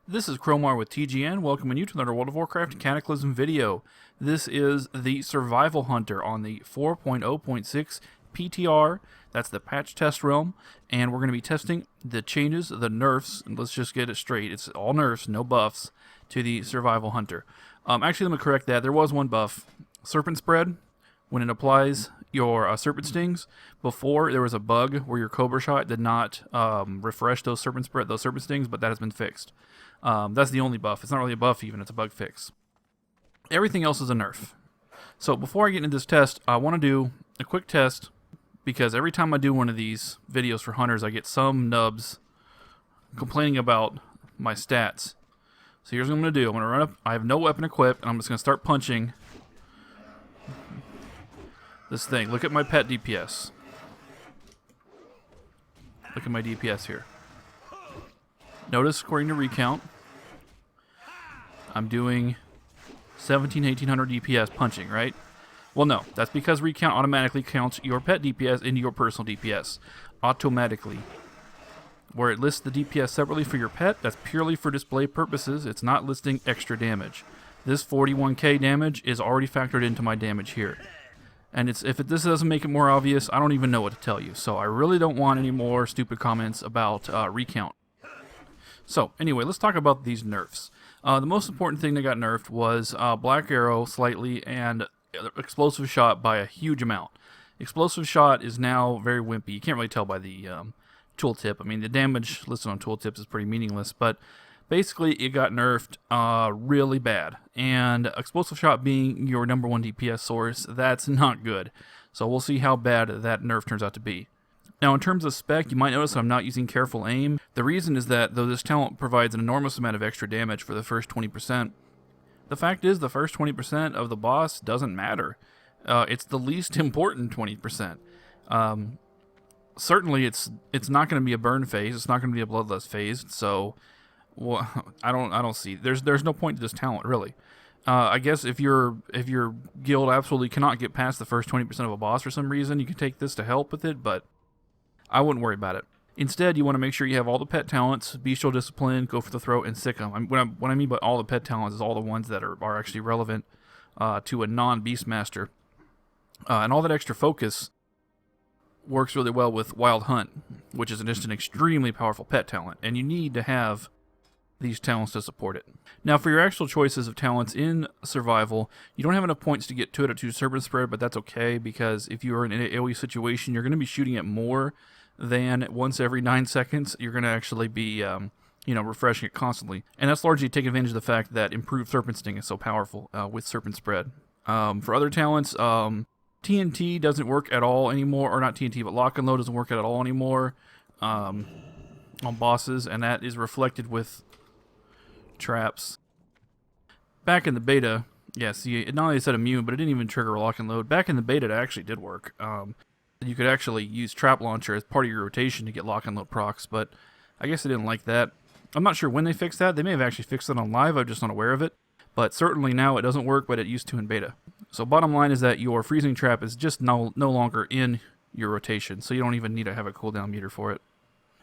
This is Crowmar with TGN, welcoming you to another World of Warcraft Cataclysm video. This is the Survival Hunter on the 4.0.6 PTR, that's the patch test realm, and we're going to be testing the changes, the nerfs, and let's just get it straight, it's all nerfs, no buffs, to the Survival Hunter. Actually, let me correct that, there was one buff, Serpent Spread. When it applies your serpent stings, before there was a bug where your Cobra Shot did not refresh those serpent stings, but that has been fixed. That's the only buff. It's not really a buff even, it's a bug fix. Everything else is a nerf. So before I get into this test, I want to do a quick test, because every time I do one of these videos for hunters, I get some nubs complaining about my stats. So here's what I'm going to do. I'm going to run up, I have no weapon equipped, and I'm just going to start punching this thing. Look at my pet DPS. Look at my DPS here. Notice, according to recount, I'm doing 1800 DPS punching, right? Well, no. That's because recount automatically counts your pet DPS into your personal DPS. Automatically. Where it lists the DPS separately for your pet, that's purely for display purposes. It's not listing extra damage. This 41k damage is already factored into my damage here. And this doesn't make it more obvious, I don't even know what to tell you. So I really don't want any more stupid comments about recount. So anyway, let's talk about these nerfs. The most important thing that got nerfed was Black Arrow slightly and Explosive Shot by a huge amount. Explosive Shot is now very wimpy. You can't really tell by the tooltip. I mean, the damage listed on tooltips is pretty meaningless, but basically it got nerfed really bad. And Explosive Shot being your number one DPS source, that's not good. So we'll see how bad that nerf turns out to be. Now, in terms of spec, you might notice I'm not using Careful Aim. The reason is that though this talent provides an enormous amount of extra damage for the first 20%, the fact is the first 20% of the boss doesn't matter. It's the least important 20%. Certainly, it's not going to be a burn phase. It's not going to be a bloodlust phase. So, well, I don't see. There's no point to this talent really. I guess if your guild absolutely cannot get past the first 20% of a boss for some reason, you can take this to help with it, but I wouldn't worry about it. Instead, you want to make sure you have all the pet talents, Bestial Discipline, Go for the Throat, and Sick 'em. What I mean by all the pet talents is all the ones that are actually relevant to a non-Beastmaster. And all that extra focus works really well with Wild Hunt, which is just an extremely powerful pet talent, and you need to have these talents to support it. Now, for your actual choices of talents in Survival, you don't have enough points to get to it at 2 Serpent Spread, but that's okay, because if you are in an AoE situation, you're going to be shooting it more than once every 9 seconds. You're going to actually be, refreshing it constantly. And that's largely to take advantage of the fact that improved Serpent Sting is so powerful with Serpent Spread. For other talents, TNT doesn't work at all anymore, or not TNT, but Lock and Load doesn't work at all anymore on bosses, and that is reflected with traps. Back in the beta, yeah, see, it not only said immune, but it didn't even trigger Lock and Load. Back in the beta, it actually did work. You could actually use Trap Launcher as part of your rotation to get Lock and Load procs, but I guess they didn't like that. I'm not sure when they fixed that. They may have actually fixed it on live, I'm just not aware of it. But certainly now it doesn't work, but it used to in beta. So bottom line is that your Freezing Trap is just no longer in your rotation, so you don't even need to have a cooldown meter for it.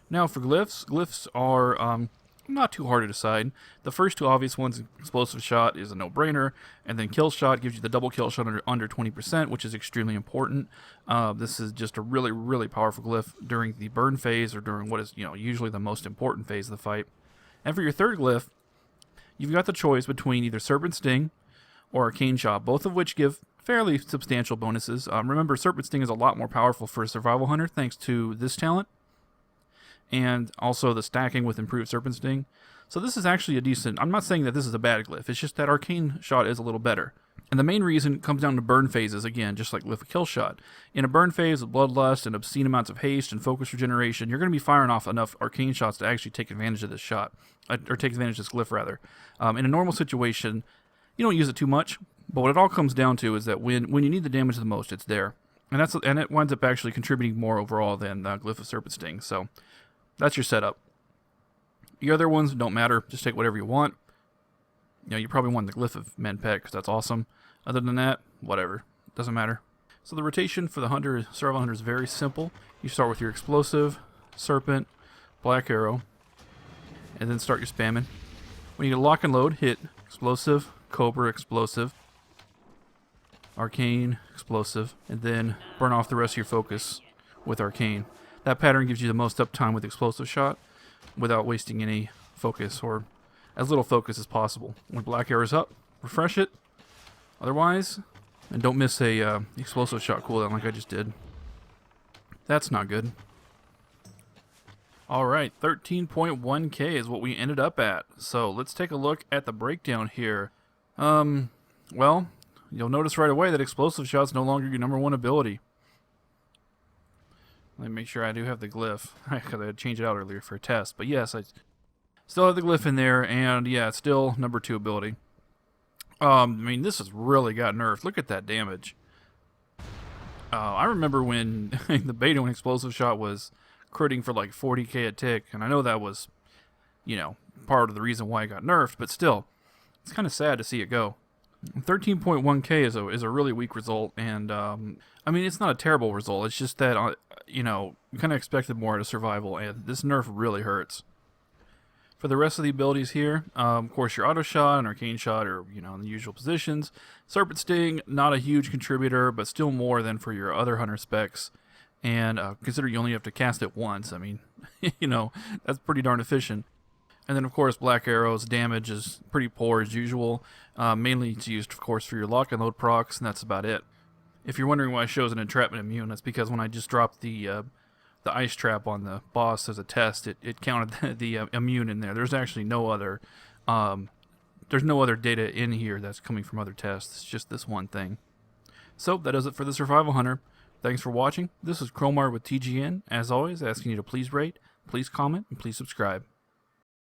Now for glyphs. Glyphs are not too hard to decide. The first two obvious ones, Explosive Shot is a no-brainer, and then Kill Shot gives you the double kill shot under 20%, which is extremely important. This is just a really, really powerful glyph during the burn phase, or during what is usually the most important phase of the fight. And for your third glyph, you've got the choice between either Serpent Sting or Arcane Shot, both of which give fairly substantial bonuses. Remember, Serpent Sting is a lot more powerful for a Survival Hunter thanks to this talent, and also the stacking with improved Serpent Sting. So this is actually a decent, I'm not saying that this is a bad glyph, it's just that Arcane Shot is a little better. And the main reason comes down to burn phases, again, just like with a Kill Shot. In a burn phase with Bloodlust and obscene amounts of haste and focus regeneration, you're going to be firing off enough Arcane Shots to actually take advantage of this shot, or take advantage of this glyph rather. In a normal situation, you don't use it too much, but what it all comes down to is that when you need the damage the most, it's there. And it winds up actually contributing more overall than the Glyph of Serpent Sting, so that's your setup. The other ones don't matter, just take whatever you want. You probably want the Glyph of Men Pet, because that's awesome. Other than that, whatever, doesn't matter. So the rotation for the Survival Hunter is very simple. You start with your Explosive, Serpent, Black Arrow, and then start your spamming. When you lock and load, hit explosive, cobra, explosive, arcane, explosive, and then burn off the rest of your focus with arcane. That pattern gives you the most uptime with explosive shot without wasting any focus, or as little focus as possible. When black arrow's up, refresh it. Otherwise, and don't miss a explosive shot cooldown like I just did. That's not good. Alright, 13.1k is what we ended up at. So let's take a look at the breakdown here. Well, you'll notice right away that explosive shot's no longer your #1 ability. Let me make sure I do have the glyph, because I had changed it out earlier for a test. But yes, I still have the glyph in there, and yeah, it's still #2 ability. I mean, this has really got nerfed. Look at that damage. I remember when the beta, when explosive shot was critting for like 40k a tick, and I know that was, you know, part of the reason why it got nerfed, but still, it's kind of sad to see it go. 13.1k is a really weak result, and I mean, it's not a terrible result. It's just that, you know, we kind of expected more out of survival, and this nerf really hurts. For the rest of the abilities here, of course, your auto shot and arcane shot are, you know, in the usual positions. Serpent sting, not a huge contributor, but still more than for your other hunter specs. And consider you only have to cast it once. I mean, you know, that's pretty darn efficient. And then, of course, black arrow's damage is pretty poor as usual. Mainly it's used, of course, for your lock and load procs, and that's about it. If you're wondering why it shows an entrapment immune, that's because when I just dropped the ice trap on the boss as a test, it counted the immune in there. There's actually no other data in here that's coming from other tests. It's just this one thing. So that does it for the Survival Hunter. Thanks for watching. This is Cromar with TGN, as always, asking you to please rate, please comment, and please subscribe.